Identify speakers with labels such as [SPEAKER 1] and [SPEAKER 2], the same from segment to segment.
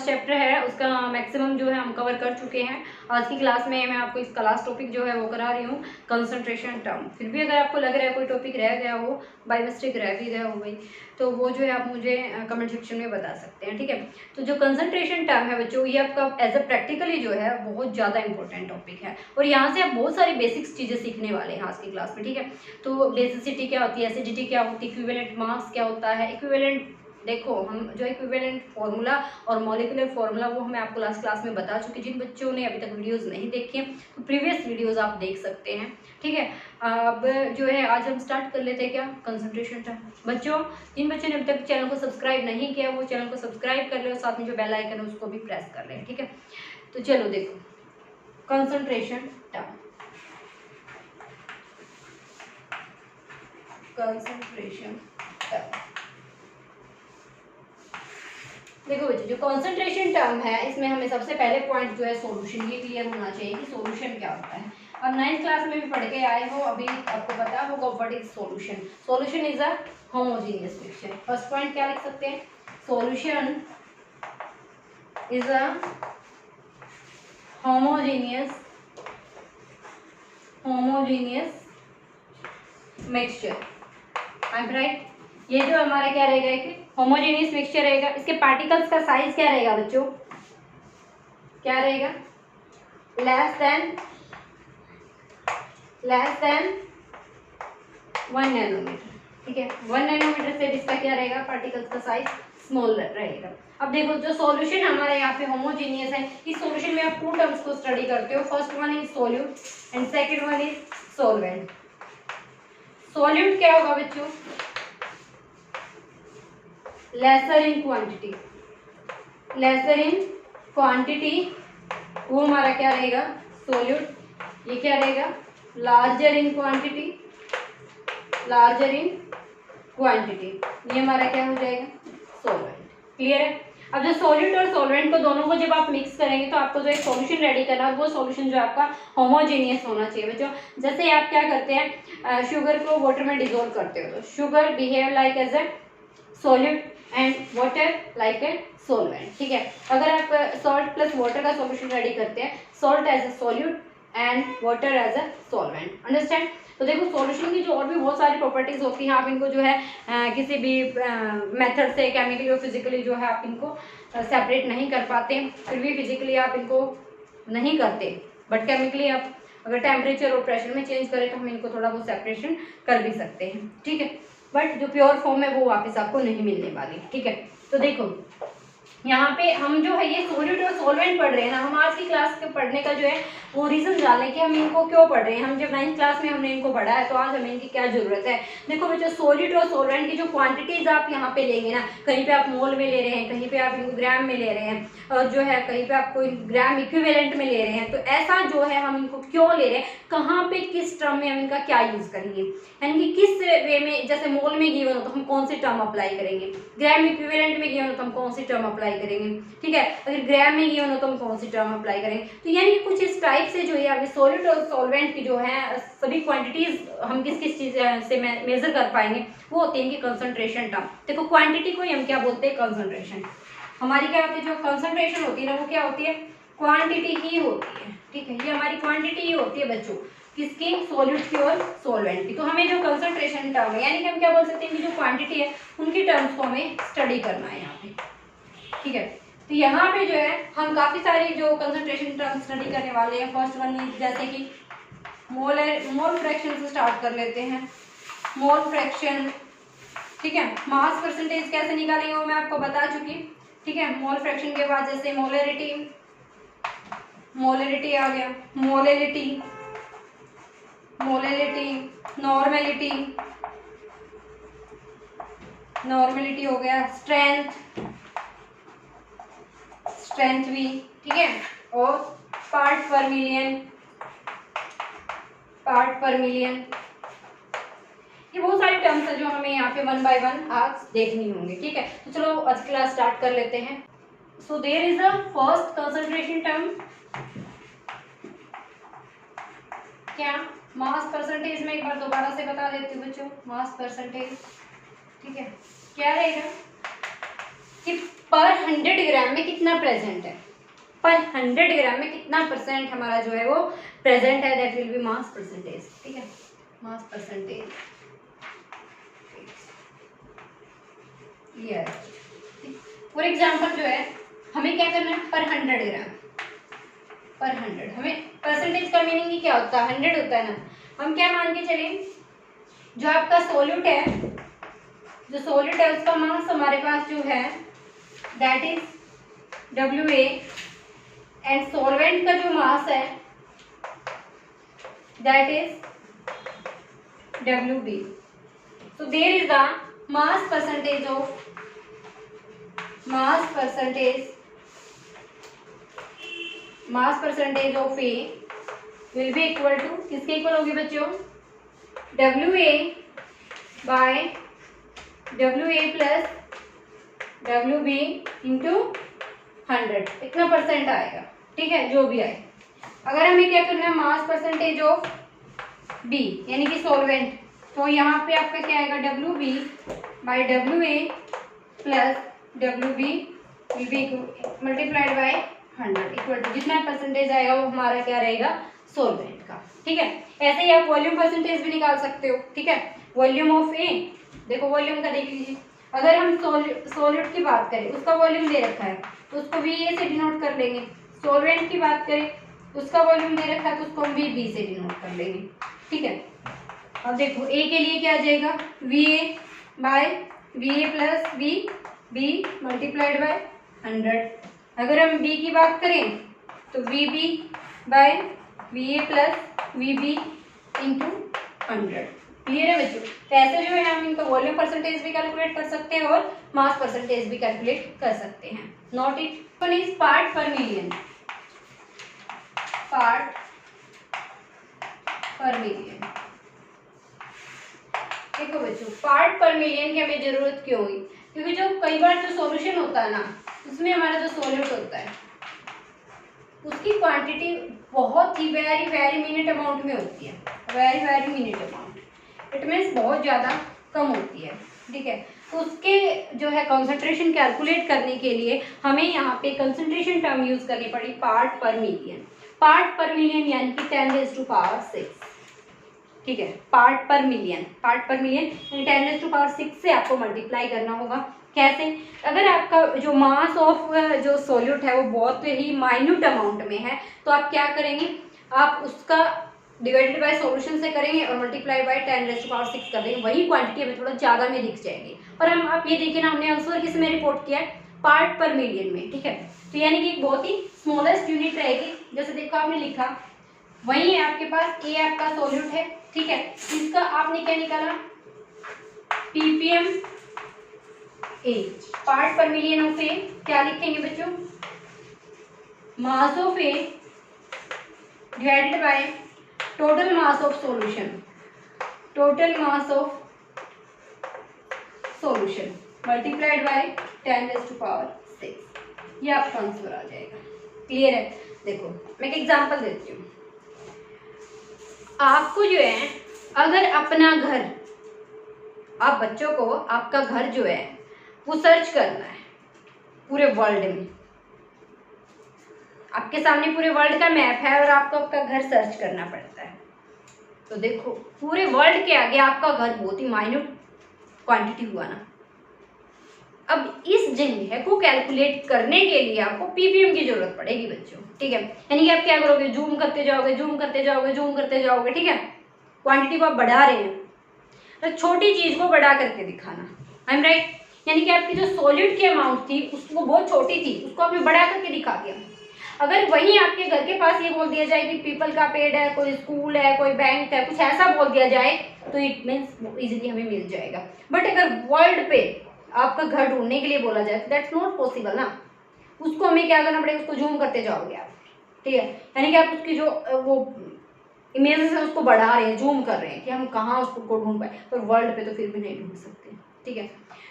[SPEAKER 1] First chapter है उसका maximum जो है हम कवर कर चुके हैं। आज की क्लास में मैं आपको इसका लास्ट टॉपिक जो है वो करा रही हूँ, कंसंट्रेशन टर्म। फिर भी अगर आपको लग रहा है कोई टॉपिक रह गया हो, बाय मिस्टेक रह भी गया हो भाई, तो वो जो है आप मुझे कमेंट सेक्शन में बता सकते हैं, ठीक है। तो जो कंसंट्रेशन टर्म है बच्चों, ये आपका एज अ प्रैक्टिकली जो है बहुत ज़्यादा इंपॉर्टेंट टॉपिक है और यहाँ से आप बहुत सारी बेसिक्स चीज़ें सीखने वाले हैं आज की क्लास में, ठीक है। तो बेसिसिटी क्या होती है, एसिडिटी क्या होती है, इक्विवेलेंट मास क्या होता है, इक्विवेलेंट देखो हम जो इक्विवेलेंट फॉर्मूला और मॉलिक्यूलर फॉर्मूला वो हमें आपको लास्ट क्लास में बता चुके। जिन बच्चों ने अभी तक वीडियोस नहीं देखी हैं तो प्रीवियस वीडियोस आप देख सकते हैं, ठीक है। अब जो है आज हम स्टार्ट कर लेते हैं क्या, कंसंट्रेशन टर्म। बच्चों जिन बच्चों ने अभी तक चैनल को सब्सक्राइब नहीं किया वो चैनल को सब्सक्राइब कर ले और साथ में जो बेल आइकन है उसको भी प्रेस कर लें, ठीक है। तो चलो देखो कंसंट्रेशन टर्म, कंसंट्रेशन टर्म। देखो बच्चों जो कंसंट्रेशन टर्म है इसमें हमें सबसे पहले पॉइंट जो है सॉल्यूशन, ये क्लियर होना चाहिए कि सॉल्यूशन क्या होता है। अब 9th क्लास में भी पढ़ के आए हो, अभी आपको पता होगा what is solution. Solution is a homogeneous mixture. First point क्या लिख सकते हैं, solution is a homogeneous mixture. I am right. ये जो हमारा क्या रहेगा कि होमोजेनियस मिक्सचर रहेगा, इसके पार्टिकल्स का साइज क्या रहेगा बच्चों, क्या रहेगा, लेस देन 1 नैनोमीटर, ठीक है। 1 नैनोमीटर से इसका क्या रहेगा, पार्टिकल्स का साइज स्मॉल रहेगा। अब देखो जो सॉल्यूशन हमारे यहाँ पे होमोजेनियस है, इस सॉल्यूशन में आप 2 टर्म्स को स्टडी करते हो। First one is solute and second one is solvent. Solute क्या होगा बच्चों, लेसर इन क्वांटिटी, वो हमारा क्या रहेगा सोल्यूट। ये क्या रहेगा, लार्जर इन क्वांटिटी, ये हमारा क्या हो जाएगा, सॉल्वेंट। क्लियर है। अब जो सॉल्यूट और सॉल्वेंट को दोनों को जब आप मिक्स करेंगे तो आपको जो एक सॉल्यूशन रेडी करना है, वो सॉल्यूशन जो आपका होमोजेनियस होना चाहिए बच्चों। जैसे आप क्या करते हैं, शुगर को वाटर में डिसॉल्व करते हो तो sugar behave like as a solute and water like a solvent, ठीक है। अगर आप सॉल्ट प्लस वाटर का सॉल्यूशन रेडी करते हैं, salt as a solute and water as a solvent, understand. तो देखो सॉल्यूशन की जो और भी बहुत सारी प्रॉपर्टीज होती हैं, आप इनको जो है किसी भी मेथड से केमिकली और फिजिकली जो है आप इनको सेपरेट नहीं कर पाते। फिर भी फिजिकली आप इनको नहीं करते, बट केमिकली आप अगर टेम्परेचर और प्रेशर में चेंज करें तो हम इनको थोड़ा बहुत सेपरेशन कर भी सकते हैं, ठीक है। बट जो प्योर फॉर्म है वो वापस आपको नहीं मिलने वाली, ठीक है। तो देखो यहाँ पे हम जो है ये सोल्यूट और सॉल्वेंट पढ़ रहे हैं ना, हम आज की क्लास के पढ़ने का जो है वो रीजन जाने कि हम इनको क्यों पढ़ रहे हैं। हम जब 9th क्लास में हमने इनको पढ़ा है तो आज हमें इनकी क्या जरूरत है। देखो बच्चों सोल्यूट और सॉल्वेंट की जो क्वांटिटीज आप यहाँ पे लेंगे ना, कहीं पे आप मोल में ले रहे हैं, कहीं पे आप इनको ग्राम में ले रहे हैं, और जो है कहीं पे आपको ग्राम इक्विवेलेंट में ले रहे हैं। तो ऐसा जो है हम इनको क्यों ले रहे हैं, कहाँ पे किस टर्म में हम इनका क्या यूज करेंगे, यानी कि किस वे में। जैसे मोल में गिवन हो तो हम कौन सी टर्म अप्लाई करेंगे, ग्राम इक्विवेलेंट में गिवन हो तो हम कौन सी टर्म अप्लाई करेंगे, ठीक है। अगर ग्राम में गिवन हो तो हम कौन सी टर्म अप्लाई करेंगे। तो यानी कि कुछ इस टाइप से जो है अभी सॉल्यूट और सॉल्वेंट की जो है सभी क्वांटिटीज हम किस किस चीज से मेजर कर पाएंगे, वो होती है इनकी कंसंट्रेशन टर्म। देखो क्वांटिटी को ही हम क्या बोलते हैं, कंसंट्रेशन। हमारी क्या होती है, जो कंसंट्रेशन होती है ना वो क्या होती है, क्वांटिटी ही होती है, ठीक है। ये हमारी क्वांटिटी ही होती है बच्चों, किसकी, सॉल्यूट की और सॉल्वेंट की। तो हमें जो कंसंट्रेशन टर्म है, यानी कि हम क्या बोल सकते हैं कि जो क्वांटिटी है उनकी टर्म्स को हमें स्टडी करना है यहाँ पे, ठीक है। तो यहाँ पे जो है हम काफी सारी जो कंसंट्रेशन टर्म स्टडी करने वाले हैं। फर्स्ट वन जैसे कि मोल फ्रैक्शन से स्टार्ट कर लेते हैं। मोल फ्रैक्शन, ठीक है। मास परसेंटेज कैसे निकालेंगे वो मैं आपको बता चुकी, ठीक है। मोल फ्रैक्शन के बाद जैसे मोलरिटी आ गया, मोलैलिटी, नॉर्मेलिटी हो गया, स्ट्रेंथ भी, ठीक है। और पार्ट पर मिलियन, ये बहुत सारे टर्म्स है जो हमें यहाँ पे 1 बाय 1 आज देखनी होंगी, ठीक है। तो चलो आज क्लास स्टार्ट कर लेते हैं। So there is a first concentration term, क्या, मास परसेंटेज में एक बार दोबारा से बता देती हूँ बच्चों, मास परसेंटेज, ठीक है। क्या रहेगा कि पर 100 ग्राम में कितना प्रेजेंट है, पर 100 ग्राम में कितना परसेंट हमारा जो है वो प्रेजेंट है, that will B mass percentage. ठीक है, मास परसेंटेज ये। फॉर एग्जांपल जो है हमें क्या करना है, पर 100 ग्राम, पर 100, हमें परसेंटेज का मीनिंग ही क्या होता है, 100 होता है ना। हम क्या मान के चले, जो आपका सोल्यूट है, जो सोल्यूट है उसका मास हमारे पास जो है that is WA, and solvent का जो मास है that is WB। so there is the mass percentage of A will be equal to, किसके इक्वल होगी बच्चों, WA by WA plus WB into 100, इतना परसेंट आएगा। ठीक है, जो भी आए। अगर हमें क्या करना है, मास परसेंटेज ऑफ B यानी कि सॉल्वेंट, तो यहाँ पे आपका क्या आएगा, WB by WA plus WB will be multiplied by 100 equal to, जितना परसेंटेज आएगा वो हमारा क्या रहेगा, सॉल्वेंट का। ठीक है, ऐसे ही आप वॉल्यूम परसेंटेज भी निकाल सकते हो। ठीक है, वॉल्यूम ऑफ ए, देखो वॉल्यूम का देख लीजिए, अगर हम सॉल्यूट की बात करें, उसका वॉल्यूम दे रखा है तो उसको VA से डिनोट कर लेंगे। सॉल्वेंट की बात करें, उसका वॉल्यूम दे रखा है तो उसको हम VB से डिनोट कर लेंगे। ठीक है, अब देखो ए के लिए क्या आ जाएगा, VA by VA plus B multiplied by 100। अगर हम B की बात करें तो VB by VA plus VB into 100। Clear है बच्चों। तो ऐसे जो है हम इनका वॉल्यूम परसेंटेज भी कैलकुलेट कर सकते हैं और मास परसेंटेज भी कैलकुलेट कर सकते हैं। Note it, one is part पर मिलियन, पार्ट पर मिलियन। देखो बच्चों, पार्ट पर मिलियन की हमें जरूरत क्यों हुई, क्योंकि जो कई बार जो सॉल्यूशन होता है ना, उसमें हमारा जो सॉल्यूट होता है उसकी क्वांटिटी बहुत ही वेरी मिनिट अमाउंट में होती है, very minute amount, it means बहुत ज़्यादा कम होती है। ठीक है, तो उसके जो है कंसंट्रेशन कैलकुलेट करने के लिए हमें यहाँ पे कंसंट्रेशन टर्म यूज़ करनी पड़ी, पार्ट पर मिलियन। पार्ट पर मिलियन यानी कि 10⁻⁶। ठीक है, पार्ट पर मिलियन यानी 10⁻⁶ से आपको मल्टीप्लाई करना होगा। कैसे, अगर आपका जो मास ऑफ जो सॉल्यूट है वो बहुत ही माइन्यूट अमाउंट में है तो आप क्या करेंगे, आप उसका डिवाइडेड बाय सॉल्यूशन से करेंगे और मल्टीप्लाई बाय 10⁻⁶ कर देंगे, वही क्वांटिटी हमें थोड़ा ज़्यादा में दिख जाएगी। और हम आप ये देखिए ना, हमने आंसर किस में रिपोर्ट किया है, पार्ट पर मिलियन में। ठीक है, तो यानी कि एक बहुत ही स्मॉलेस्ट यूनिट रहेगी। जैसे देखो आपने लिखा, वहीं आपके पास ए आपका सॉल्यूट है। ठीक है, इसका आपने क्या निकाला, ppm ए, पार्ट पर मिलियन ऑफ ए क्या लिखेंगे बच्चों, mass of A divided by total mass of solution, total mass of solution multiplied by 10⁻⁶। ये आपका आंसर आ जाएगा। क्लियर है। देखो मैं एक एग्जांपल देती हूँ, आपको जो है अगर अपना घर, आप बच्चों को आपका घर जो है वो सर्च करना है पूरे वर्ल्ड में, आपके सामने पूरे वर्ल्ड का मैप है और आपको आपका घर सर्च करना पड़ता है, तो देखो पूरे वर्ल्ड के आगे आपका घर बहुत ही माइन्यूट क्वांटिटी हुआ ना। अब इस जगह को कैलकुलेट करने के लिए आपको ppm की जरूरत पड़ेगी बच्चों। ठीक है, यानी कि आप क्या करोगे, जूम करते जाओगे, जूम करते जाओगे, जूम करते जाओगे। ठीक है, क्वांटिटी को आप बढ़ा रहे हैं, तो छोटी चीज को बढ़ा करके दिखाना। I am right. यानी कि आपकी जो सॉल्यूट की अमाउंट थी उसको बहुत छोटी थी, उसको आपने बढ़ा करके दिखा दिया। अगर वहीं आपके घर के पास ये बोल दिया जाए कि पीपल का पेड़ है, कोई स्कूल है, कोई बैंक है, कुछ ऐसा बोल दिया जाए तो इट मीन्स इजीली हमें मिल जाएगा। बट अगर वर्ल्ड पे आपका घर ढूंढने के लिए बोला जाए तो दैट्स नॉट पॉसिबल ना, उसको हमें क्या करना पड़ेगा, उसको जूम करते जाओगे आप। ठीक है, यानी कि आप उसकी जो वो इमेजेस है उसको बढ़ा रहे हैं, जूम कर रहे हैं कि हम कहाँ उसको ढूंढ पाए, पर वर्ल्ड पे तो फिर भी नहीं ढूंढ सकते। ठीक है,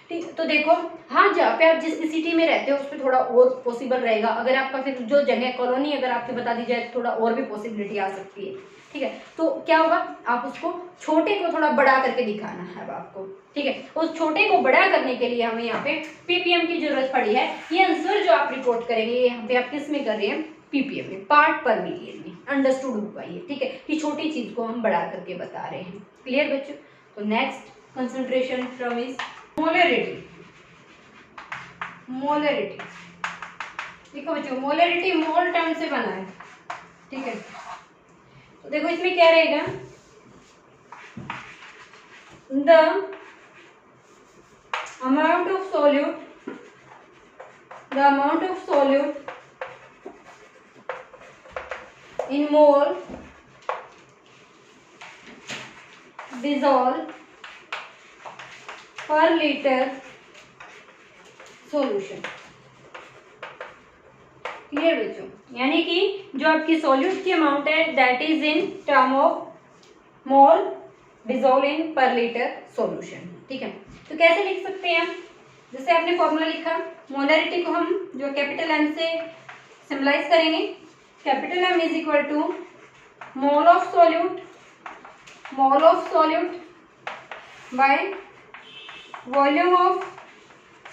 [SPEAKER 1] ठीक, तो देखो हाँ, जहाँ पे आप जिस सिटी में रहते हो उस पर थोड़ा और पॉसिबल रहेगा। अगर आपका फिर जो जगह कॉलोनी अगर आपकी बता दी जाए तो थोड़ा और भी पॉसिबिलिटी आ सकती है। ठीक है, तो क्या होगा, आप उसको छोटे को थोड़ा बड़ा करके दिखाना है अब आपको। ठीक है, उस छोटे को बड़ा करने के लिए हमें यहाँ पे पीपीएम की जरूरत पड़ी है। ये आंसर जो आप रिपोर्ट करेंगे ये यहाँ पे आप किस में कर रहे हैं, पीपीएम में, पार्ट पर मिलियन में। अंडरस्टूड होगा ये। ठीक है, कि छोटी चीज को हम बड़ा करके बता रहे हैं। क्लियर बच्चों? तो next concentration term is molarity. Molarity देखो बच्चों, मोलरिटी मोल टर्म से बना है। ठीक है, तो देखो इसमें क्या रहेगा, the amount of solute, the amount of solute in mole dissolve per liter solution। Clear बच्चों? यानी कि जो आपकी सॉल्यूट की अमाउंट है that is in term of mole dissolve in पर लीटर सॉल्यूशन। ठीक है, तो कैसे लिख सकते हैं हम? जैसे आपने फॉर्मूला लिखा, मोलरिटी को हम जो कैपिटल एम से सिंबलाइज करेंगे, capital M is equal to mole of solute, mole of solute by volume of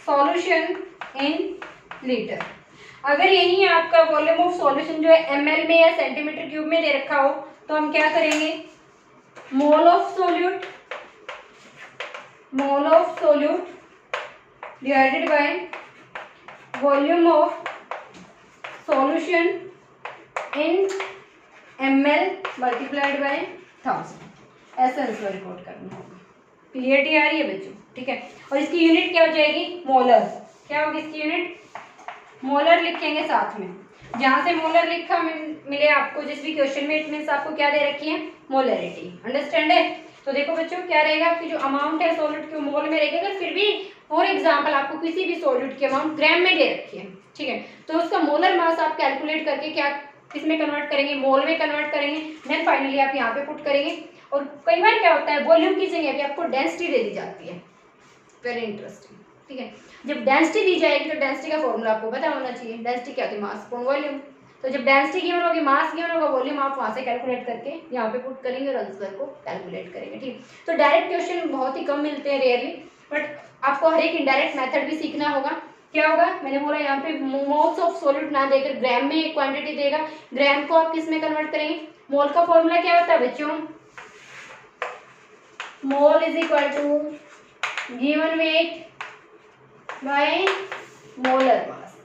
[SPEAKER 1] solution in litre. अगर यही आपका वॉल्यूम ऑफ सॉल्यूशन जो है एमएल में या सेंटीमीटर क्यूब में दे रखा हो तो हम क्या करेंगे, मोल of solute, mole of solute divided by volume of solution in ML multiplied by 1000। ऐसा आंसर रिकॉर्ड करना होगा। क्लियरिटी आ रही है बच्चों? ठीक है, और इसकी यूनिट क्या हो जाएगी, मोलर। क्या होगी इसकी यूनिट, मोलर लिखेंगे साथ में। जहां से मोलर लिखा मिले आपको जिस भी क्वेश्चन में, इट मींस आपको क्या दे रखी है, मोलरिटी। अंडरस्टैंड है? तो देखो बच्चों क्या रहेगा, आपकी जो अमाउंट है सॉल्यूट की मोल में रहेगी। अगर फिर भी फॉर एग्जांपल आपको किसी भी सॉल्यूट की अमाउंट ग्राम में दे रखी है, ठीक है, तो उसका मोलर मास आप कैलकुलेट करके क्या किसमें कन्वर्ट करेंगे, मोल में कन्वर्ट करेंगे। देन फाइनली आप यहाँ पे पुट करेंगे। और कई बार क्या होता है, वॉल्यूम की जगह पे आपको डेंसिटी दे दी जाती है। Very interesting. ठीक है, जब डेंसिटी दी जाएगी तो डेंसिटी का फॉर्मूला आपको पता होना चाहिए। डेंसिटी क्या होती है, मास अपॉन वॉल्यूम। तो जब डेंसिटी गिवन होगी, मास गिवन होगा, वॉल्यूम आप वहां से कैलकुलेट करके यहाँ पे पुट करेंगे और आंसर को कैलकुलेट करेंगे। ठीक, तो डायरेक्ट क्वेश्चन बहुत ही कम मिलते हैं, रेयरली, बट आपको हर एक इनडायरेक्ट मेथड भी सीखना होगा। क्या होगा, मैंने बोला यहाँ पे मोल्स ऑफ सॉल्यूट ना देकर ग्राम में एक क्वांटिटी देगा, ग्राम को आप किस में कन्वर्ट करेंगे, मोल का फॉर्मूला क्या होता है बच्चों, mole is equal to given weight by molar mass.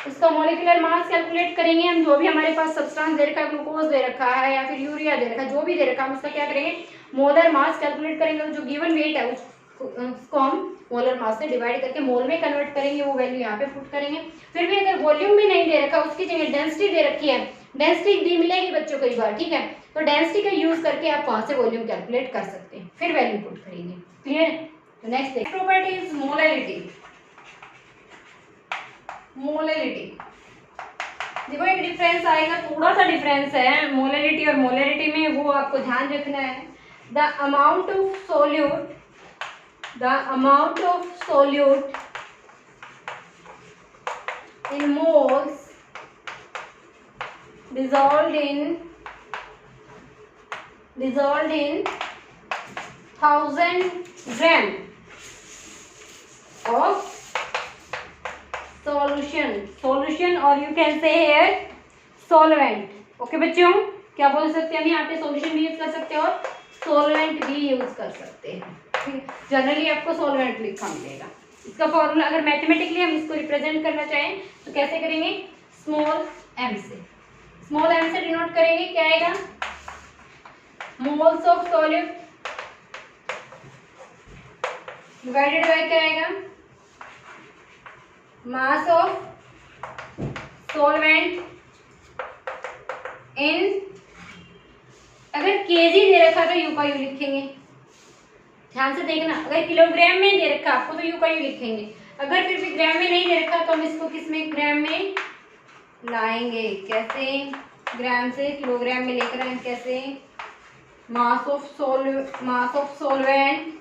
[SPEAKER 1] उसका मोलिकुलर मास कैलकुलेट करेंगे हम। जो भी हमारे पास सब्सटेंस दे रखा है, ग्लूकोज दे रखा है या फिर यूरिया दे रखा है, जो भी दे रखा है हम उसका क्या करेंगे, मोलर मास कैलकुलेट करेंगे। जो गिवन वेट है उसको हम मोलर मास से डिवाइड करके मोल में कन्वर्ट करेंगे, वो वैल्यू यहाँ पे पुट करेंगे। फिर भी अगर वॉल्यूम में नहीं दे रखा, उसकी जगह डेंसिटी दे रखी है, डेंसिटी दी मिलेगी बच्चों कई बार। ठीक है, तो डेंसिटी का यूज करके आप वहां से वॉल्यूम कैलकुलेट कर सकते हैं, फिर वैल्यू पुट करेंगे। क्लियर? तो next property is molarity. Molarity देखो एक डिफरेंस आएगा, थोड़ा सा डिफरेंस है मोलरिटी और मोलरिटी में, वो आपको ध्यान रखना है। The amount of solute, the amount of solute in moles dissolved in 1000 gram of solution or you can say here solvent। Okay बच्चों, क्या बोल सकते हैं हम यहाँ पे, सॉल्यूशन भी यूज कर सकते हैं और सॉल्वेंट भी यूज कर सकते हैं। जनरली आपको सॉल्वेंट लिखा मिलेगा। इसका फॉर्मूला अगर मैथमेटिकली हम इसको रिप्रेजेंट करना चाहें तो कैसे करेंगे, स्मॉल एम से। स्मॉल एम से डिनोट करेंगे, क्या आएगा, moles of solute divided by क्या आएगा, मास ऑफ सॉल्वेंट इन, अगर केजी दे रखा तो यू का यू लिखेंगे। ध्यान से देखना, अगर किलोग्राम में दे रखा आपको तो यू का यू लिखेंगे। अगर फिर भी ग्राम में नहीं दे रखा तो हम इसको किस में, ग्राम में लाएंगे। कैसे, ग्राम से किलोग्राम में लेकर आए, कैसे, मास ऑफ सॉल्वेंट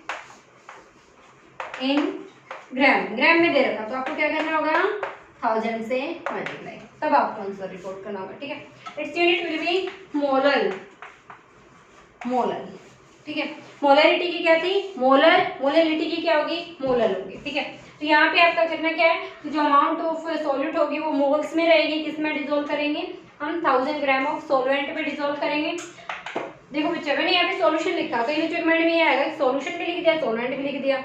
[SPEAKER 1] इन ग्राम में दे रखा, तो आपको क्या करना होगा 1000 से मल्टीप्लाई, तब आपको आंसर रिपोर्ट करना होगा। ठीक है, its unit will be molar, ठीक है। मोलरिटी की क्या थी मोलर, मोलरिटी की क्या होगी मोलर होगी। ठीक है, तो यहाँ पे आपका करना क्या है कि जो अमाउंट ऑफ सॉल्यूट होगी वो मोल्स में रहेगी, किस में डिजोल्व करेंगे हम 1000 ग्राम ऑफ सॉल्वेंट में डिजोल्व करेंगे। देखो बच्चे मैंने यहाँ पे सॉल्यूशन लिखा, कहीं रिक्वायरमेंट में ये आएगा सॉल्यूशन भी लिख दिया सॉल्वेंट भी लिख दिया।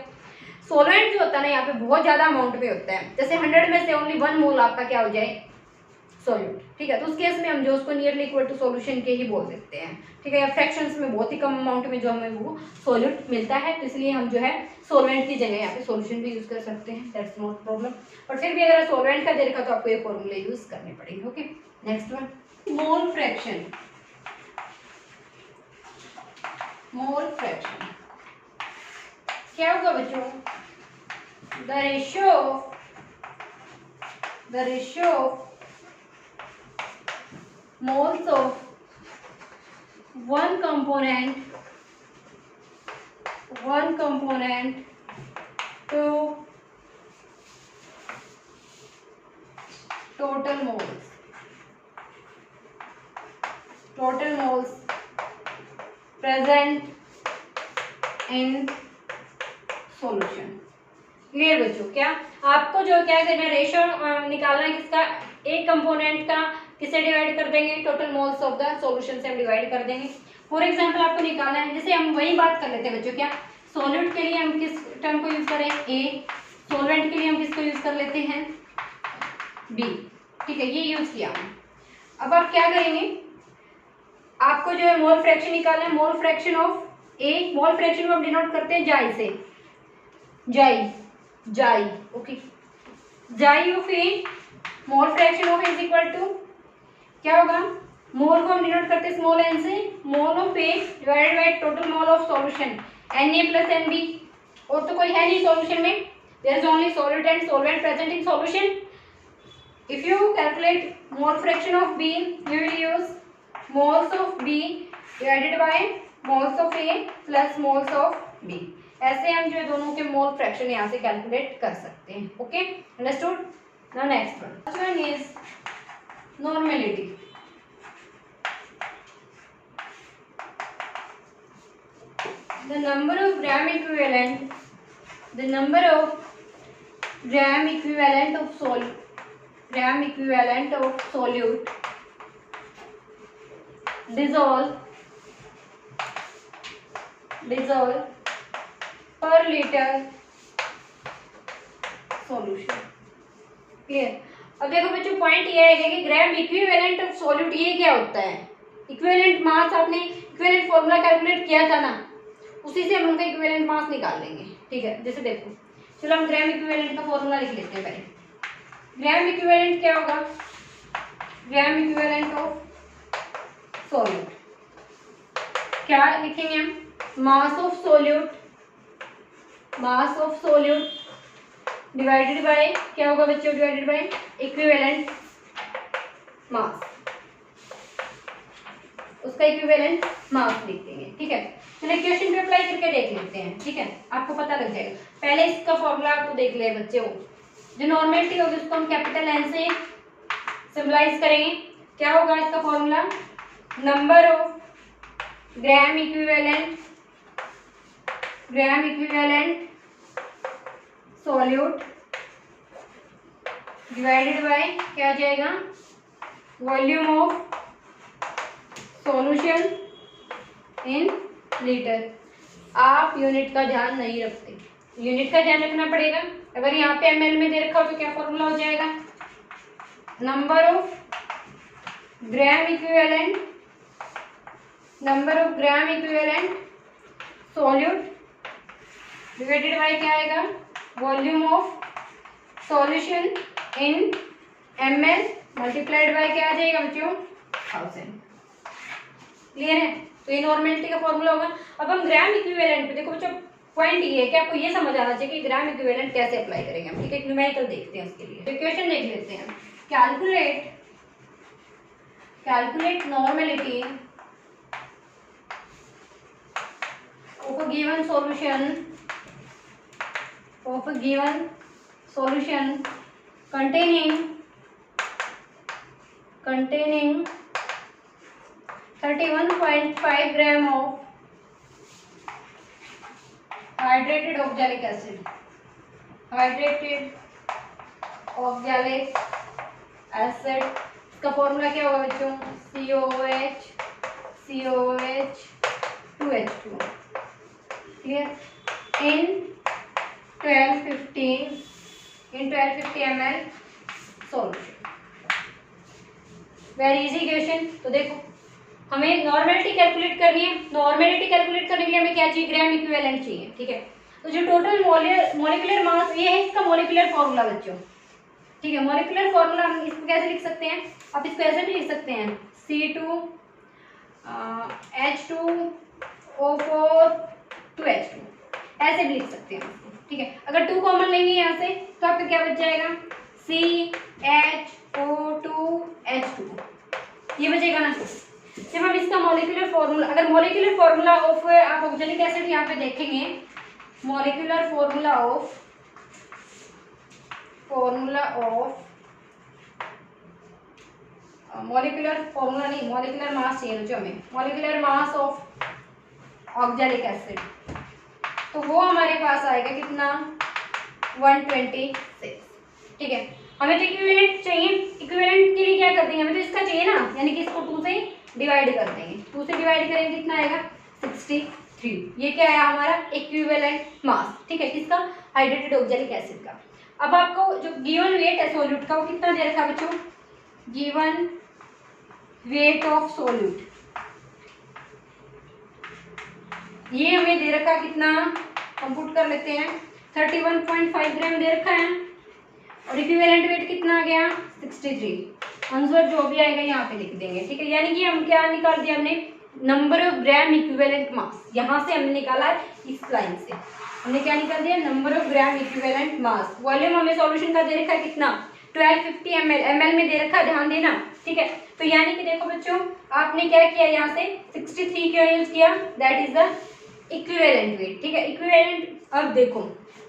[SPEAKER 1] सॉल्वेंट जो होता है ना यहाँ पे बहुत ज्यादा अमाउंट में होता है, जैसे 100 में से ओनली 1 मोल आपका क्या हो जाए सॉल्यूट। ठीक है, तो उस केस में हम जो उसको नियरली इक्वल टू सॉल्यूशन के ही बोल देते हैं। ठीक है, या फ्रैक्शंस में बहुत ही कम अमाउंट में जो हमें वो सॉल्यूट मिलता है, तो इसलिए हम जो है सॉल्वेंट की जगह यहाँ पे सॉल्यूशन भी यूज कर सकते हैं, दैट्स नॉट प्रॉब्लम। और फिर भी अगर सॉल्वेंट का दे रखा तो आपको ये फॉर्मूले यूज करने पड़ेंगे। Okay, next one mole fraction. Mole fraction क्या होगा बच्चों, the ratio of moles of one component to total moles present in solution। Clear बच्चों, क्या आपको जो क्या करना है रेशियो निकालना है किसका, एक कंपोनेंट का किससे डिवाइड कर देंगे total moles of the solution से हम डिवाइड कर देंगे। फॉर एग्जांपल आपको निकालना है, जैसे हम वही बात कर लेते हैं बच्चों, क्या सॉल्यूट के लिए हम किस टर्म को यूज करें ए, सॉल्वेंट के लिए हम किसको यूज कर लेते हैं बी। ठीक है, ये यूज किया। अब आप क्या करेंगे, आपको जो है मोल फ्रैक्शन निकालना है, मोल fraction of A, mole fraction को हम डिनोट करते हैं जाई से, chi okay, chi of A, mole fraction of is equal to क्या होगा, मोल को हम डिनोट करते हैं स्मॉल एन से, mole of A divided by total mole of solution Na plus Nb। और तो कोई है नहीं सॉल्यूशन में, there is only solute and solvent present in solution. If you calculate mole fraction of B, you will use moles of B divided by moles of A plus moles of B। ऐसे हम जो दोनों के mole fraction यहाँ से calculate कर सकते हैं। Okay, understood. Now next one is normality। The number of gram equivalent of solute dissolve per liter solution। Clear. अब देखो बच्चों पॉइंट ये है कि ग्राम इक्विवेलेंट ऑफ सॉल्यूट ये क्या होता है, इक्विवेलेंट मास आपने इक्विवेलेंट फॉर्मूला कैलकुलेट किया था ना, उसी से हम उनका इक्विवेलेंट मास निकाल लेंगे। ठीक है, जैसे देखो चलो हम ग्राम इक्विवेलेंट का फॉर्मूला लिख लेते हैं पहले। ग्राम इक्विवेलेंट क्या होगा, ग्राम इक्विवेलेंट ऑफ सॉल्यूट क्या लिखेंगे हम, mass of solute divided by क्या होगा बच्चों, डिवाइडेड बाय इक्विवेलेंट मास, उसका इक्विवेलेंट मास लिख देंगे। ठीक है, चलिए इक्वेशन पे अप्लाई करके देख लेते हैं। ठीक है, आपको पता लग जाएगा। पहले इसका फॉर्मूला आपको देख ले बच्चे, वो जो नॉर्मेलिटी होगी उसको हम कैपिटल एन से सिंबलाइज करेंगे। क्या होगा इसका formula, number of gram equivalent solute divided by क्या आ जाएगा, volume of solution in litre. आप यूनिट का ध्यान नहीं रखते, यूनिट का ध्यान रखना पड़ेगा। अगर यहाँ पे ml में दे रखा हो तो क्या फॉर्मूला हो जाएगा, number of gram equivalent solute divided by क्या आएगा, volume of solution in ml multiplied by क्या आ जाएगा बच्चों 1000। क्लियर है, तो ये नॉर्मेलिटी का फॉर्मूला होगा। अब हम ग्राम इक्विवेलेंट पे देखो बच्चों पॉइंट ये है कि आपको ये समझ आना चाहिए कि ग्राम इक्विवेलेंट कैसे अप्लाई करेंगे हम। ठीक है, न्यूमेरिकल देखते हैं उसके लिए, इक्वेशन देख लेते हैं। Calculate normality of a given solution solution containing 31.5 gram of hydrated oxalic acid, इसका फॉर्मूला क्या होगा बच्चों? COOH 2H2 clear in 1250 ml solution. Very easy question. तो देखो हमें नॉर्मेलिटी कैलकुलेट करनी है। नॉर्मेलिटी कैलकुलेट करने के लिए हमें क्या चाहिए? ग्राम इक्विवेलेंट चाहिए। ठीक है, तो जो टोटल मॉलिक्यूलर मास ये है, इसका मॉलिक्यूलर फॉर्मूला बच्चों। ठीक है, मॉलिक्यूलर फॉर्मूला हम इसको कैसे लिख सकते हैं? आप इसको ऐसे भी लिख सकते हैं C2H2O4 2H2 ऐसे भी लिख सकते हैं। ठीक है, अगर 2 कॉमन लेंगे यहाँ से तो आपका क्या बच जाएगा? CHO2H2 ये बचेगा ना। जब हम इसका मॉलिक्यूलर फॉर्मूला, अगर मॉलिक्यूलर फॉर्मूला ऑफ आप ऑक्जेलिक एसिड यहाँ पे देखेंगे, molecular formula of molecular formula नहीं, मॉलिक्यूलर मास चाहिए जो हमें, molecular mass of oxalic acid, तो वो हमारे पास आएगा कितना? 126। ठीक है, हमें तो इक्विवेलेंट चाहिए। इक्विवेलेंट के लिए क्या कर देंगे? हमें तो इसका चाहिए ना, यानी कि इसको 2 से डिवाइड कर देंगे। 2 से डिवाइड करेंगे कितना आएगा? 63। ये क्या है हमारा? Equivalent mass. ठीक है, किसका? हाइड्रेटेड ऑक्जेलिक एसिड का। अब आपको जो गिवन वेट है सोल्यूट का वो कितना दे रखा बच्चों? गिवन वेट ऑफ सोल्यूट ये हमें दे रखा कितना? हम पुट कर लेते हैं 31.5 ग्राम दे रखा है, और इक्विवेलेंट वेट कितना आ गया? 63। आंसर जो भी आएगा यहाँ पे लिख देंगे। ठीक है, यानी कि हम क्या निकाल दिया हमने? Number of gram equivalent mass. यहाँ से हमने निकाला है, इस लाइन से हमने क्या निकाल दिया? Number of gram equivalent mass. Volume हमें सॉल्यूशन का दे रखा है कितना? 1250 ml। ml में दे रखा है, ध्यान देना। ठीक है, तो यानी कि देखो बच्चों आपने क्या किया? यहाँ से 63 क्यों यूज किया? That is the equivalent weight. ठीक है, इक्विवेलेंट। अब देखो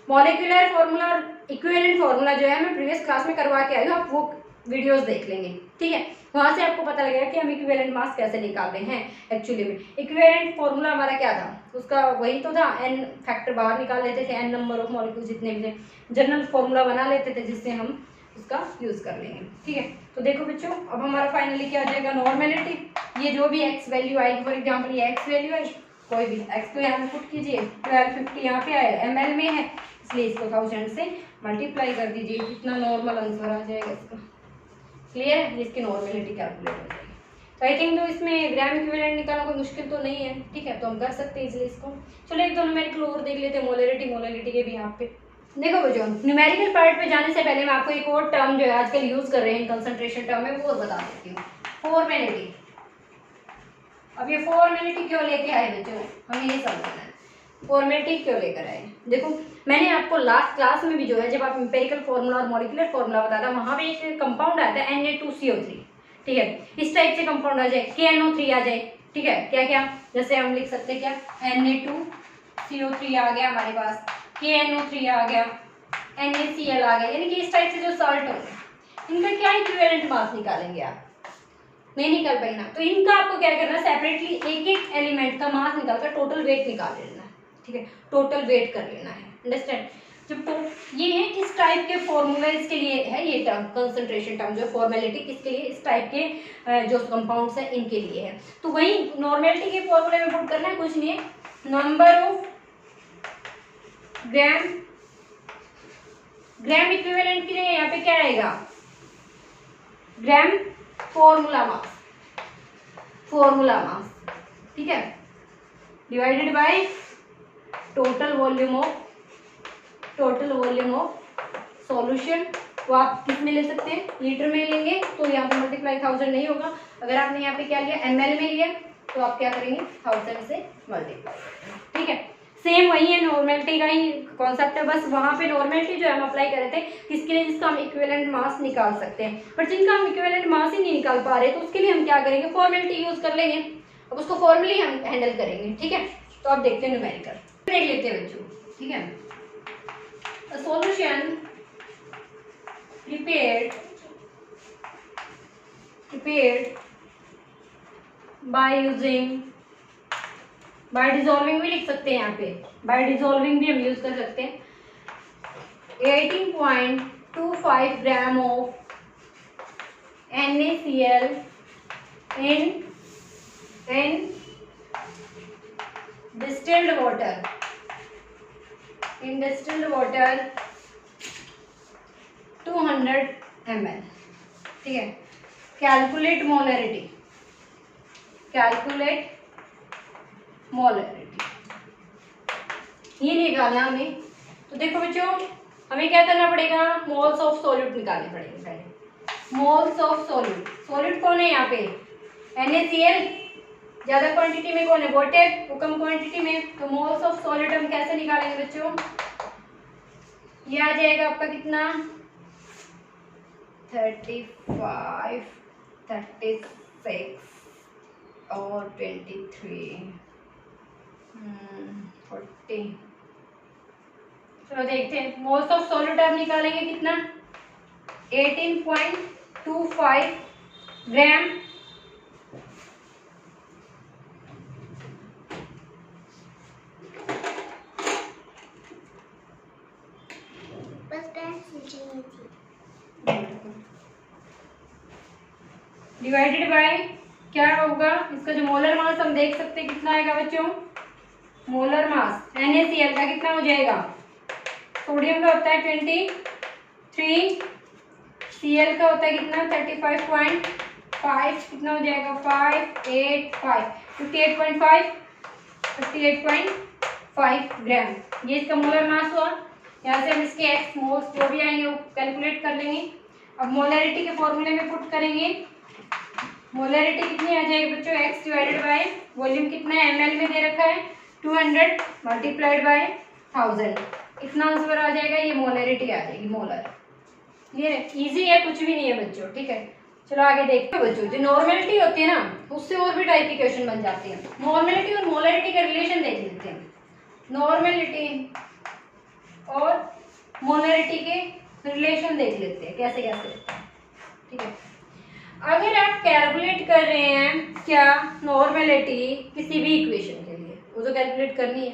[SPEAKER 1] मॉलिक्यूलर फॉर्मूला और इक्विवेलेंट फॉर्मूला जो है मैं प्रीवियस क्लास में करवा के आई हूँ, आप वो वीडियोस देख लेंगे। ठीक है, वहां से आपको पता लगेगा कि हम इक्विवेलेंट मास कैसे निकालते हैं। एक्चुअली में इक्विवेलेंट फॉर्मूला हमारा क्या था? उसका वही तो था, n फैक्टर बाहर निकाल लेते थे, n नंबर ऑफ मॉलिक्यूल जितने भी थे, जनरल फॉर्मूला बना लेते थे जिससे हम उसका यूज कर लेंगे। ठीक है, तो देखो बच्चों अब हमारा फाइनली क्या आ जाएगा? नॉर्मेलिटी। ये जो भी x वैल्यू आएगी, फॉर एग्जाम्पल ये x वैल्यू है, कोई भी x को यहाँ पे पुट कीजिए, 1250 यहाँ पे आएगा, ml में है इसलिए इसको 1000 से मल्टीप्लाई कर दीजिए, कितना नॉर्मल आंसर आ जाएगा इसका। क्लियर है? इसकी नॉर्मेलिटी कैलकुलेट हो जाएगी। तो आई थिंक तो इसमें ग्राम इक्विवेलेंट निकालना कोई मुश्किल तो नहीं है। ठीक है, तो हम कर सकते हैं इसलिए इसको। चलो एक दो न्यूमेरिकल और देख लेते हैं, मोलरिटी के भी यहाँ पे। देखो बच्चों न्यूमेरिकल पार्ट पे जाने से पहले मैं आपको एक और टर्म जो है आजकल यूज कर रहे हैं कंसंट्रेशन टर्म में, वो बता देती हूँ, फॉर्मेलिटी। अब ये फॉर्मेलिटी क्यों लेके आए बच्चों, हमें ये समझना है फॉर्मेलिटी क्यों लेकर आए। देखो मैंने आपको लास्ट क्लास में भी जो है जब आप एम्पिरिकल फॉर्मूला और मॉलिक्यूलर फॉर्मूला बताया था, वहाँ पे एक कंपाउंड आता है Na2CO3। ठीक है, इस टाइप से कंपाउंड आ जाए, KNO3 आ जाए। ठीक है, क्या क्या जैसे हम लिख सकते हैं क्या? Na2CO3 आ गया हमारे पास, KNO3 आ गया, NaCl आ गया, यानी कि इस टाइप से जो सॉल्ट होंगे इनका क्या इक्विवेलेंट मास निकालेंगे आप? नहीं निकल पाई ना। तो इनका आपको क्या करना है? सेपरेटली एक एक एलिमेंट का मास निकालकर टोटल वेट निकाल लेना है। ठीक है, टोटल वेट कर लेना है। अंडरस्टैंड? जब तो ये है इस टाइप के फॉर्मूले के लिए है ये टर्म, कंसंट्रेशन टर्म जो फॉर्मेलिटी किसके लिए? इस टाइप के जो कंपाउंड्स हैं इनके लिए है। तो वही नॉर्मेलिटी के फॉर्मूले में पुट करना है, कुछ नहीं है, नंबर ऑफ ग्राम इक्विवेलेंट के लिए यहाँ पे क्या आएगा? Gram formula mass. ठीक है, divided by total volume of solution. वो आप किस में ले सकते हैं? लीटर में लेंगे तो यहाँ पे मल्टीप्लाई 1000 नहीं होगा। अगर आपने यहाँ पे क्या लिया? ml में लिया तो आप क्या करेंगे? 1000 से मल्टीप्लाई। ठीक है, सेम वही है, नॉर्मेलिटी का ही कॉन्सेप्ट है, बस वहाँ पे नॉर्मेलिटी जो हम अप्लाई कर रहे थे किसके लिए? जिसका हम इक्विवेलेंट मास निकाल सकते हैं। पर जिनका हम इक्विवेलेंट मास ही नहीं निकाल पा रहे तो उसके लिए हम क्या करेंगे? फॉर्मेलिटी यूज कर लेंगे। अब उसको फॉर्मली हम हैंडल करेंगे। ठीक है, तो आप देखते हैं न्यूमेरिकल देख लेते हैं बच्चों। ठीक है, solution prepared by using, by dissolving भी लिख सकते हैं यहाँ पे, बाय डिजोल्विंग भी हम यूज कर सकते हैं। 18.25 gram of NaCl in distilled water 200 ml। ठीक है, कैलकुलेट मोलरिटी ये निकालना हमें। तो देखो बच्चों, हमें क्या करना पड़ेगा, मोल्स ऑफ सॉल्यूट निकालने पड़ेंगे पहले। मोल्स ऑफ सॉल्यूट कौन है यहाँ पे, NaCl ज्यादा क्वांटिटी में, कौन है वोटेड, वो कम क्वांटिटी में। तो मोल्स ऑफ सॉल्यूट हम कैसे निकालेंगे बच्चों, ये आ जाएगा आपका कितना 35, 36 और 23, 40। चलो देखते हैं, मोल्स ऑफ सॉल्यूट आप निकालेंगे कितना 18.25 ग्राम डिवाइडेड बाय क्या होगा, इसका जो मोलर मास हम देख सकते हैं कितना आएगा बच्चों, मोलर मास NaCl का कितना हो जाएगा, सोडियम का होता है 23, Cl का होता है कितना 35.5, कितना हो जाएगा 58.5 ग्राम, ये इसका मोलर मास हुआ। यहाँ से हम इसके एक्स मोल्स जो भी आएंगे वो कैलकुलेट कर लेंगे। अब मोलरिटी के फॉर्मूले में पुट करेंगे, मोलरिटी कितनी आ जाएगी बच्चों, x डिवाइडेड बाय वॉल्यूम कितना है ml में दे रखा है 200 मल्टीप्लाइड बाय 1000, इतना आंसर आ जाएगा, ये मोलरिटी आ जाएगी मोलर। ये इजी है, कुछ भी नहीं है बच्चों। ठीक है, चलो आगे देखते हैं बच्चों। जो नॉर्मेलिटी होती है ना, उससे और भी टाइप के क्वेश्चन बन जाते हैं। नॉर्मेलिटी और मोलरिटी का रिलेशन देख लेते हैं, नॉर्मेलिटी और मोलरिटी के रिलेशन देख लेते हैं कैसे कैसे। ठीक है, अगर आप कैलकुलेट कर रहे हैं क्या नॉर्मेलिटी किसी भी इक्वेशन के लिए, वो तो कैलकुलेट करनी है,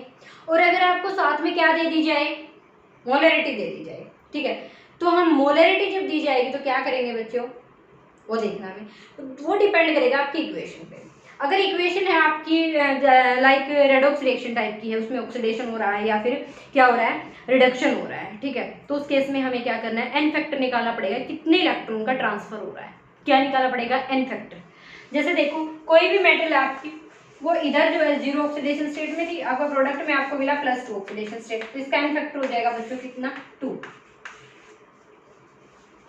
[SPEAKER 1] और अगर आपको साथ में क्या दे दी जाए, मोलरिटी दे दी जाए। ठीक है, तो हम मोलरिटी जब दी जाएगी तो क्या करेंगे बच्चों, वो देखना है। वो डिपेंड करेगा आपकी इक्वेशन पे। अगर इक्वेशन है आपकी लाइक रेडॉक्स रिएक्शन टाइप की है, उसमें ऑक्सीडेशन हो रहा है या फिर क्या हो रहा है, रिडक्शन हो रहा है। ठीक है, तो उस केस में हमें क्या करना है, एन फैक्टर निकालना पड़ेगा, कितने इलेक्ट्रॉन का ट्रांसफर हो रहा है, क्या निकालना पड़ेगा, एन फैक्टर। जैसे देखो कोई भी मेटल है आपकी, वो इधर जो है 0 ऑक्सीडेशन स्टेट में थी, आपका प्रोडक्ट में आपको मिला +2 ऑक्सीडेशन स्टेट, तो इसका एन फैक्टर हो जाएगा बच्चों कितना 2।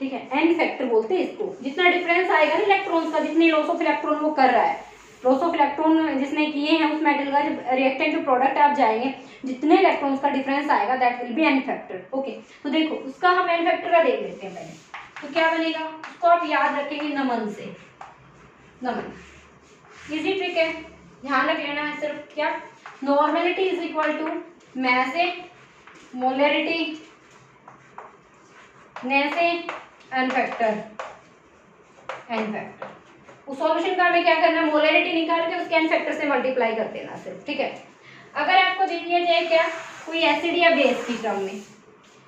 [SPEAKER 1] ठीक है, एन फैक्टर बोलते हैं इसको। जितना डिफरेंस आएगा ना इलेक्ट्रॉन्स का, जितनी लॉस ऑफ इलेक्ट्रॉन वो कर रहा है, लॉस ऑफ इलेक्ट्रॉन जिसने किए हैं उस मेटल का, जब रिएक्टेंट जो प्रोडक्ट आप जाएंगे, जितने इलेक्ट्रॉन्स का डिफरेंस आएगा that will be N factor. Okay, तो देखो उसका हम एन फैक्टर का देख लेते हैं पहले। तो क्या बनेगा, उसको आप याद रखेंगे नमन से, नमन इजी ट्रिक है, ध्यान रख लेना है सिर्फ। क्या, normality is equal to mass से मोलरिटी ने से एन फैक्टर, एन फैक्टर। उस सॉल्यूशन का हमें क्या करना है, मोलरिटी निकाल के उसके एन फैक्टर से मल्टीप्लाई कर देना सिर्फ। ठीक है, अगर आपको दे दिया जाए क्या, कोई एसिड या बेस की टर्म में,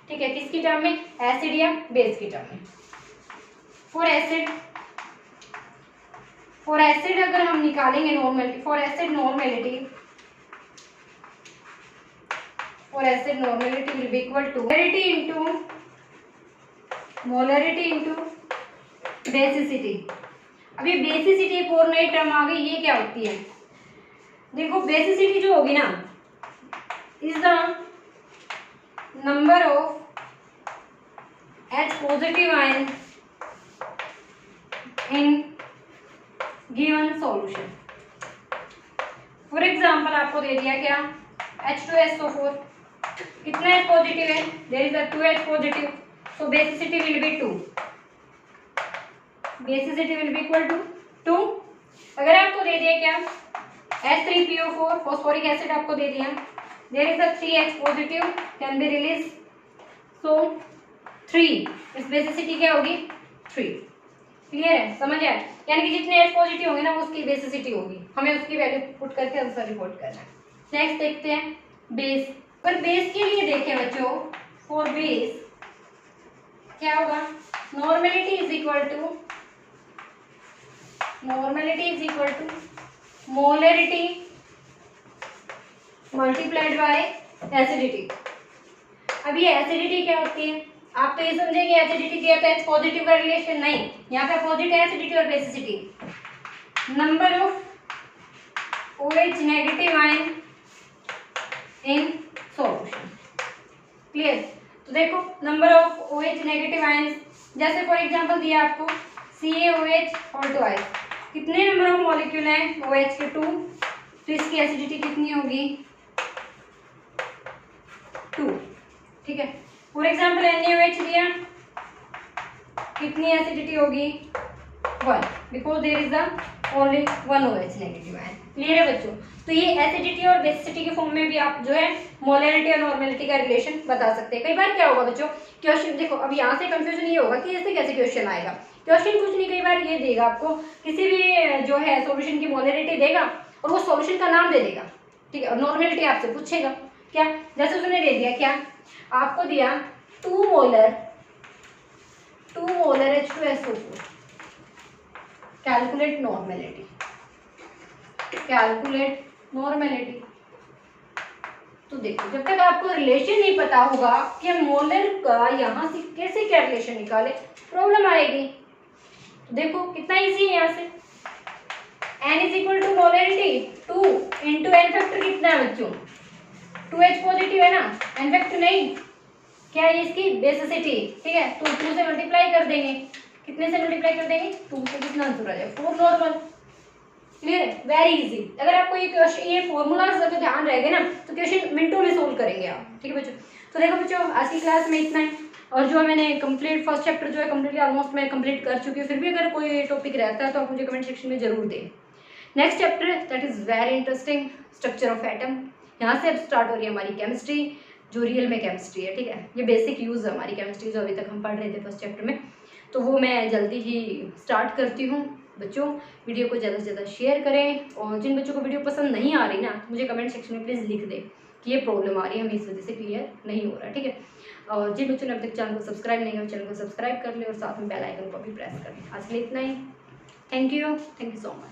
[SPEAKER 1] ठीक है, किसकी टर्म में, एसिड या बेस की टर्म में। फॉर एसिड अगर हम निकालेंगे normality, for acid normality will be equal to molarity into basicity. अब ये बेसिसिटी एक और नई टर्म आ गई, ये क्या होती है, देखो बेसिसिटी जो होगी ना, is the number of H positive ion in given solution. For example आपको दे दिया क्या, H2SO4, कितना H पॉजिटिव है, there is a 2H positive, so basicity will be 2, basicity will be equal to 2। अगर आपको दे दिया क्या, H3PO4 फॉस्फोरिक एसिड आपको दे दिया, there is a 3H positive can be release, so 3, इस बेसिसिटी क्या होगी 3। क्लियर है, समझ आया? यानी कि जितने एच पॉजिटिव होंगे ना वो उसकी बेसिसिटी होगी, हमें उसकी वैल्यू पुट करके आंसर रिपोर्ट करना है। नेक्स्ट देखते हैं बेस। पर बेस के लिए देखें बच्चों, फॉर बेस क्या होगा, normality is equal to molarity multiplied by acidity. अब ये एसिडिटी क्या होती है, आप तो ये समझेंगे एसिडिटी क्या है, तो पॉजिटिव का रिलेशन नहीं, यहाँ पे अपोजिट है एसिडिटी और basicity. Number of OH negative ion in solution. Clear? तो देखो number of OH negative ion, जैसे फॉर एग्जांपल दिया आपको CaOH और ट्वाइस, कितने नंबर ऑफ मॉलिक्यूल हैं OH के 2, तो इसकी एसिडिटी कितनी होगी 2। ठीक है, फॉर एग्जांपल NaOH दिया, कितनी एसिडिटी होगी 1, because there is the only 1 OH negative ion. Clear है बच्चों? तो ये एसिडिटी और बेसिसिटी के फॉर्म में भी आप जो है मोलरिटी और नॉर्मेलिटी का रिलेशन बता सकते हैं। कई बार क्या होगा बच्चों, क्वेश्चन देखो, अब यहाँ से कंफ्यूजन ये होगा कि ऐसे कैसे क्वेश्चन आएगा। क्वेश्चन कुछ नहीं, कई बार ये देगा आपको किसी भी जो है सॉल्यूशन की मोलरिटी देगा और वो सॉल्यूशन का नाम दे देगा, ठीक है, और नॉर्मेलिटी आपसे पूछेगा क्या, जैसे उसने दे दिया क्या, आपको दिया 2 मोलर H2SO4, कैलकुलेट नॉर्मेलिटी। तो देखो जब तक आपको रिलेशन नहीं पता होगा कि मोलर का यहाँ से कैसे क्या रिलेशन निकाले, प्रॉब्लम आएगी। तो देखो कितना इजी है, यहाँ से n is equal to molarity 2 into n factor कितना है बच्चों 2H पॉजिटिव है ना, n फैक्टर नहीं, क्या है इसकी बेसिसिटी, ठीक है, तो 2 से मल्टीप्लाई कर देंगे, कितने से मल्टीप्लाई कर देंगे 2 से, कितना आंसर आ जाएगा 4 नॉर्मल। क्लियर है, वेरी इजी। अगर आपको ये क्वेश्चन ये फॉर्मूलाज अगर ध्यान रहेगा ना तो क्वेश्चन मिनटों में सोल्व करेंगे आप, ठीक है बच्चों। तो देखो बच्चों आज की क्लास में इतना ही, और जो मैंने कंप्लीट फर्स्ट चैप्टर जो है कम्प्लीटली ऑलमोस्ट मैं कंप्लीट कर चुकी हूँ, फिर भी अगर कोई टॉपिक रहता है तो आप मुझे कमेंट सेक्शन में जरूर दें। Next chapter that is very interesting, structure of atom. यहाँ से अब स्टार्ट हो रही है हमारी केमिस्ट्री, जो रियल में केमिस्ट्री है, ठीक है, ये बेसिक यूज है हमारी केमिस्ट्री जो अभी तक हम पढ़ रहे थे फर्स्ट चैप्टर में, तो वो मैं जल्दी ही स्टार्ट करती हूँ। बच्चों वीडियो को ज़्यादा से ज़्यादा शेयर करें, और जिन बच्चों को वीडियो पसंद नहीं आ रही ना तो मुझे कमेंट सेक्शन में प्लीज़ लिख दें कि ये प्रॉब्लम आ रही है, हमें इस वजह से क्लियर नहीं हो रहा, ठीक है। और जिन बच्चों ने अब तक चैनल को सब्सक्राइब नहीं किया चैनल को सब्सक्राइब कर लें और साथ में बेल आइकन को भी प्रेस कर लें। आज के लिए इतना ही, थैंक यू सो मच।